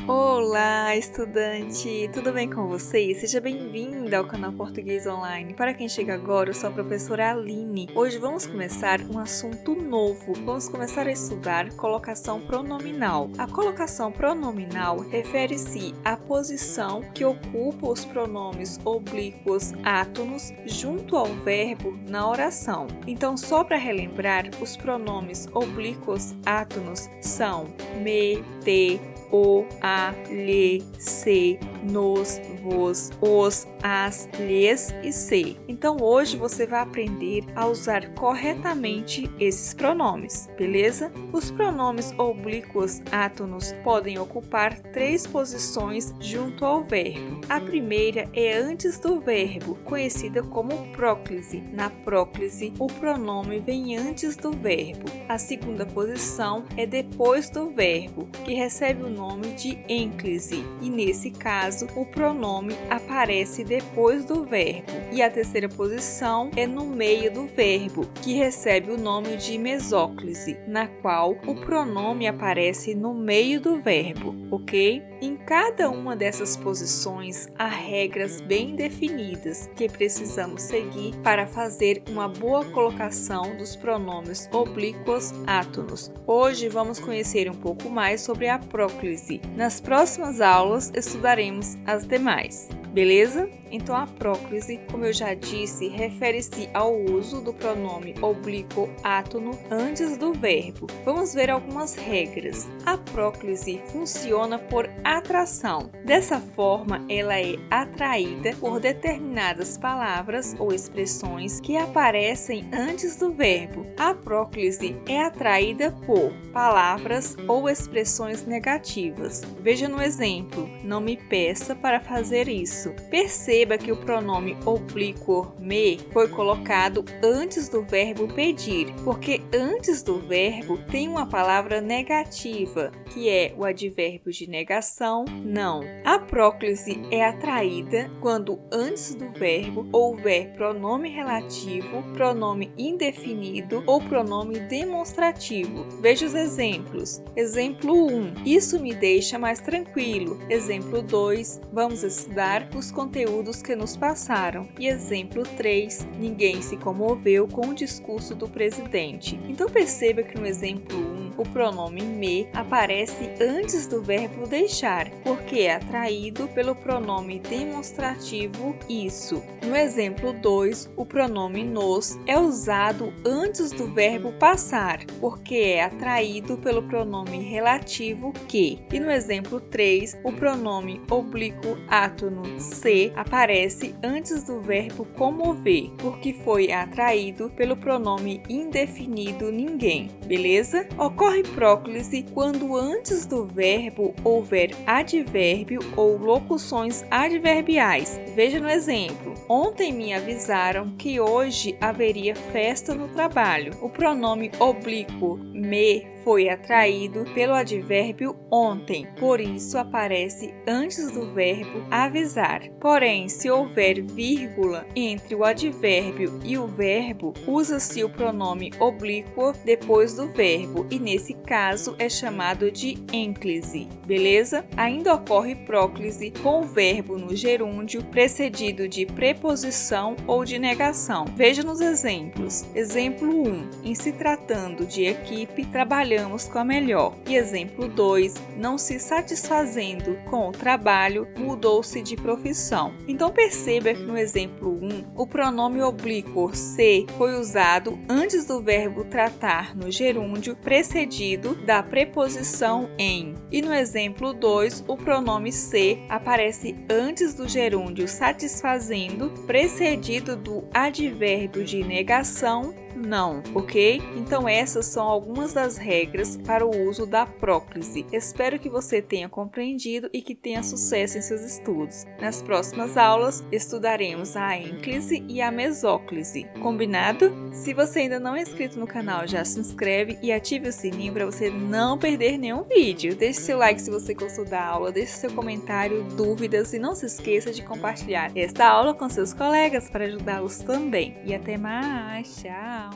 Olá, estudante! Tudo bem com você? Seja bem-vinda ao canal Português Online. Para quem chega agora, eu sou a professora Aline. Hoje vamos começar um assunto novo. Vamos começar a estudar colocação pronominal. A colocação pronominal refere-se à posição que ocupa os pronomes oblíquos átonos junto ao verbo na oração. Então, só para relembrar, os pronomes oblíquos átonos são me, te, o, a, lhe, se, nos, vos, os, as, lhes e se. Então hoje você vai aprender a usar corretamente esses pronomes, beleza? Os pronomes oblíquos átonos podem ocupar 3 posições junto ao verbo. A primeira é antes do verbo, conhecida como próclise. Na próclise, o pronome vem antes do verbo. A segunda posição é depois do verbo, que recebe o nome de ênclise, e nesse caso o pronome aparece depois do verbo. E a terceira posição é no meio do verbo, que recebe o nome de mesóclise, na qual o pronome aparece no meio do verbo, ok? Em cada uma dessas posições há regras bem definidas que precisamos seguir para fazer uma boa colocação dos pronomes oblíquos átonos. Hoje vamos conhecer um pouco mais sobre a próclise. Nas próximas aulas estudaremos as demais. Beleza? Então a próclise, como eu já disse, refere-se ao uso do pronome oblíquo átono antes do verbo. Vamos ver algumas regras. A próclise funciona por atração. Dessa forma, ela é atraída por determinadas palavras ou expressões que aparecem antes do verbo. A próclise é atraída por palavras ou expressões negativas. Veja no exemplo: não me peça para fazer isso. Perceba que o pronome oblíquo me foi colocado antes do verbo pedir, porque antes do verbo tem uma palavra negativa, que é o advérbio de negação, não. A próclise é atraída quando antes do verbo houver pronome relativo, pronome indefinido ou pronome demonstrativo. Veja os exemplos. Exemplo 1. Isso me deixa mais tranquilo. Exemplo 2. Vamos estudar os conteúdos que nos passaram. E exemplo 3. Ninguém se comoveu com o discurso do presidente. Então perceba que no exemplo 1, o pronome me aparece antes do verbo deixar, porque é atraído pelo pronome demonstrativo isso. No exemplo 2, o pronome nos é usado antes do verbo passar, porque é atraído pelo pronome relativo que. E no exemplo 3, o pronome oblíquo átono se aparece antes do verbo comover, porque foi atraído pelo pronome indefinido ninguém, beleza? Ocorre próclise quando antes do verbo houver advérbio ou locuções adverbiais. Veja no exemplo: ontem me avisaram que hoje haveria festa no trabalho. O pronome oblíquo me foi atraído pelo advérbio ontem, por isso aparece antes do verbo avisar. Porém, se houver vírgula entre o advérbio e o verbo, usa-se o pronome oblíquo depois do verbo, e nesse caso é chamado de ênclise, beleza? Ainda ocorre próclise com o verbo no gerúndio precedido de preposição ou de negação. Veja nos exemplos. Exemplo 1. Em se tratando de equipe, trabalhamos com a melhor. E exemplo 2, não se satisfazendo com o trabalho, mudou-se de profissão. Então perceba que no exemplo 1, o pronome oblíquo se foi usado antes do verbo tratar no gerúndio precedido da preposição em. E no exemplo 2, o pronome se aparece antes do gerúndio satisfazendo, precedido do advérbio de negação não, ok? Então essas são algumas das regras para o uso da próclise. Espero que você tenha compreendido e que tenha sucesso em seus estudos. Nas próximas aulas estudaremos a ênclise e a mesóclise. Combinado? Se você ainda não é inscrito no canal, já se inscreve e ative o sininho para você não perder nenhum vídeo. Deixe seu like se você gostou da aula, deixe seu comentário, dúvidas e não se esqueça de compartilhar esta aula com seus colegas para ajudá-los também. E até mais, tchau!